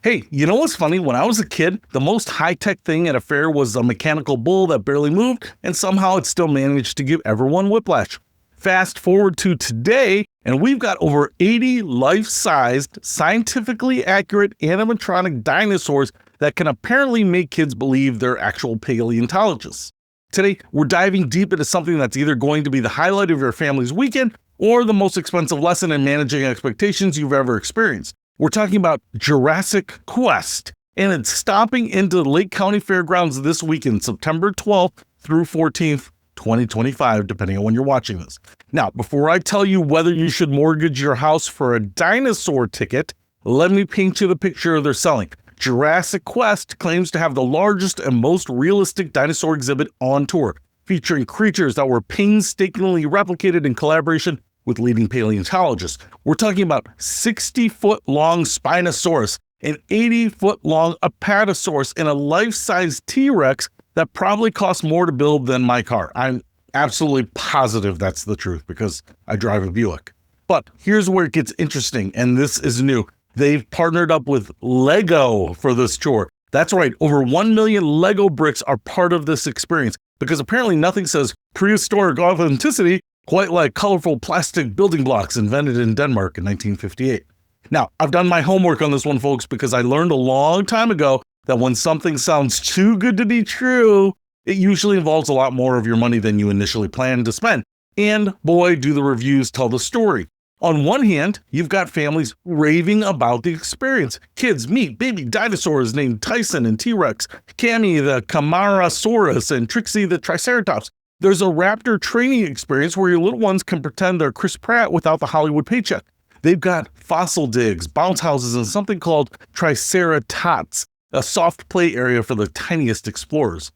Hey, you know what's funny? When I was a kid, the most high-tech thing at a fair was a mechanical bull that barely moved, and somehow it still managed to give everyone whiplash. Fast forward to today, and we've got over 80 life-sized, scientifically accurate animatronic dinosaurs that can apparently make kids believe they're actual paleontologists. Today, we're diving deep into something that's either going to be the highlight of your family's weekend or the most expensive lesson in managing expectations you've ever experienced. We're talking about Jurassic Quest, and it's stopping into the Lake County Fairgrounds this weekend, September 12th through 14th, 2025, depending on when you're watching this. Now, before I tell you whether you should mortgage your house for a dinosaur ticket, let me paint you the picture they're selling. Jurassic Quest claims to have the largest and most realistic dinosaur exhibit on tour, featuring creatures that were painstakingly replicated in collaboration with leading paleontologists. We're talking about 60-foot-long Spinosaurus, an 80-foot-long Apatosaurus, and a life-size T-Rex that probably costs more to build than my car. I'm absolutely positive that's the truth because I drive a Buick. But here's where it gets interesting, and this is new. They've partnered up with Lego for this tour. That's right, over 1 million Lego bricks are part of this experience because apparently nothing says prehistoric authenticity quite like colorful plastic building blocks invented in Denmark in 1958. Now, I've done my homework on this one, folks, because I learned a long time ago that when something sounds too good to be true, it usually involves a lot more of your money than you initially planned to spend. And boy, do the reviews tell the story. On one hand, you've got families raving about the experience. Kids meet baby dinosaurs named Tyson and T-Rex, Cammy the Camarasaurus, and Trixie the Triceratops. There's a raptor training experience where your little ones can pretend they're Chris Pratt without the Hollywood paycheck. They've got fossil digs, bounce houses, and something called Triceratops, a soft play area for the tiniest explorers.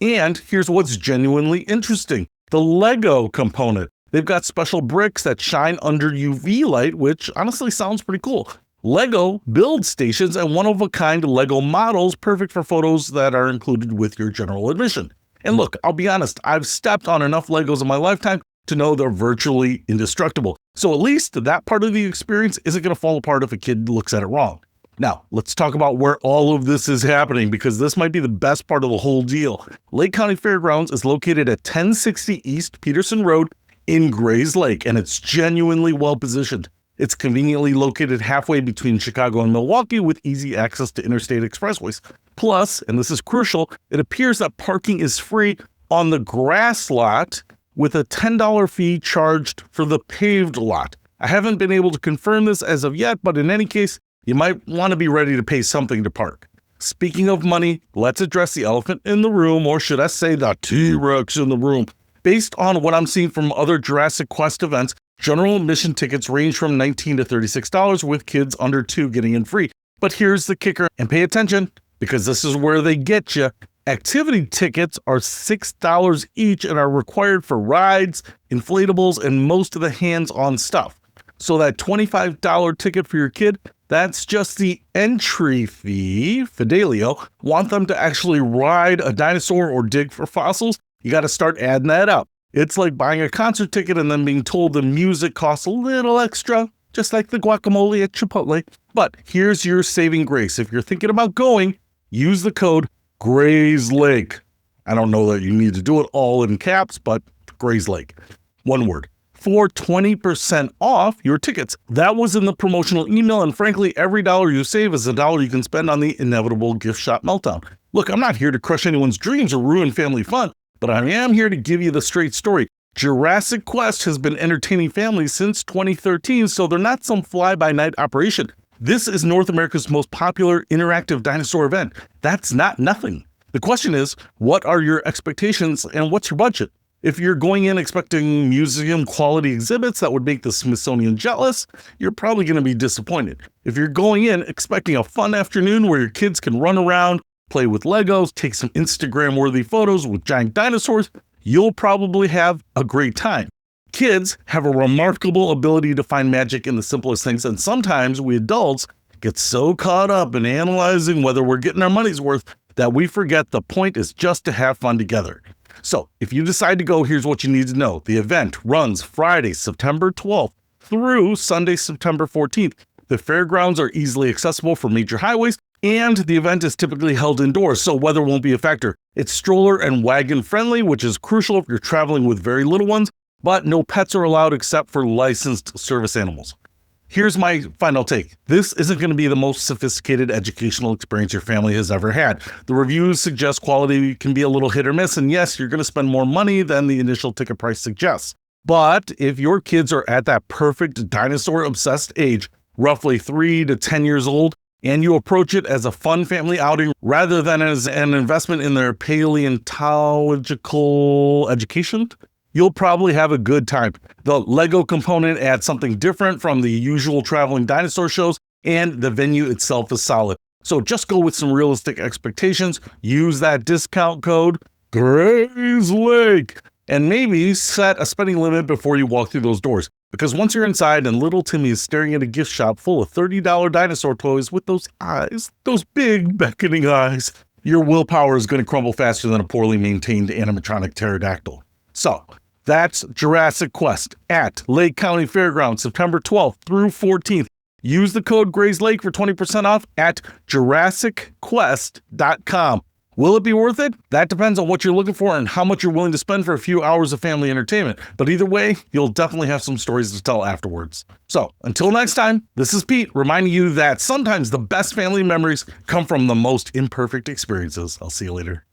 And here's what's genuinely interesting, the Lego component. They've got special bricks that shine under UV light, which honestly sounds pretty cool. Lego builds stations and one-of-a-kind Lego models perfect for photos that are included with your general admission. And look, I'll be honest, I've stepped on enough Legos in my lifetime to know they're virtually indestructible. So at least that part of the experience isn't going to fall apart if a kid looks at it wrong. Now, let's talk about where all of this is happening because this might be the best part of the whole deal. Lake County Fairgrounds is located at 1060 East Peterson Road in Grays Lake, and it's genuinely well positioned. It's conveniently located halfway between Chicago and Milwaukee with easy access to interstate expressways. Plus, and this is crucial, it appears that parking is free on the grass lot with a $10 fee charged for the paved lot. I haven't been able to confirm this as of yet, but in any case, you might want to be ready to pay something to park. Speaking of money, let's address the elephant in the room, or should I say the T-Rex in the room. Based on what I'm seeing from other Jurassic Quest events, general admission tickets range from $19 to $36 with kids under 2 getting in free. But here's the kicker, and pay attention, because this is where they get you. Activity tickets are $6 each and are required for rides, inflatables, and most of the hands-on stuff. So that $25 ticket for your kid, that's just the entry fee. Fidelio, want them to actually ride a dinosaur or dig for fossils? You got to start adding that up. It's like buying a concert ticket and then being told the music costs a little extra, just like the guacamole at Chipotle. But here's your saving grace. If you're thinking about going, use the code Grays Lake. I don't know that you need to do it all in caps, but Grays Lake. One word. For 20% off your tickets. That was in the promotional email, and frankly, every dollar you save is a dollar you can spend on the inevitable gift shop meltdown. Look, I'm not here to crush anyone's dreams or ruin family fun, but I am here to give you the straight story. Jurassic Quest has been entertaining families since 2013, so they're not some fly-by-night operation. This is North America's most popular interactive dinosaur event. That's not nothing. The question is, what are your expectations and what's your budget? If you're going in expecting museum-quality exhibits that would make the Smithsonian jealous, you're probably going to be disappointed. If you're going in expecting a fun afternoon where your kids can run around, play with Legos, take some Instagram-worthy photos with giant dinosaurs, you'll probably have a great time. Kids have a remarkable ability to find magic in the simplest things, and sometimes we adults get so caught up in analyzing whether we're getting our money's worth that we forget the point is just to have fun together. So, if you decide to go, here's what you need to know. The event runs Friday, September 12th through Sunday, September 14th. The fairgrounds are easily accessible from major highways, And the event is typically held indoors, so weather won't be a factor. It's stroller and wagon friendly, which is crucial if you're traveling with very little ones, but no pets are allowed except for licensed service animals. Here's my final take. This isn't going to be the most sophisticated educational experience your family has ever had. The reviews suggest quality can be a little hit or miss, and yes, you're going to spend more money than the initial ticket price suggests. But if your kids are at that perfect dinosaur-obsessed age, roughly 3 to 10 years old, and you approach it as a fun family outing rather than as an investment in their paleontological education, you'll probably have a good time. The Lego component adds something different from the usual traveling dinosaur shows, and the venue itself is solid. So just go with some realistic expectations, use that discount code, Grays Lake, and maybe set a spending limit before you walk through those doors. Because once you're inside and little Timmy is staring at a gift shop full of $30 dinosaur toys with those eyes, those big beckoning eyes, your willpower is going to crumble faster than a poorly maintained animatronic pterodactyl. So, that's Jurassic Quest at Lake County Fairgrounds, September 12th through 14th. Use the code Grays Lake for 20% off at JURASSICQuest.com. Will it be worth it? That depends on what you're looking for and how much you're willing to spend for a few hours of family entertainment. But either way, you'll definitely have some stories to tell afterwards. So, until next time, this is Pete reminding you that sometimes the best family memories come from the most imperfect experiences. I'll see you later.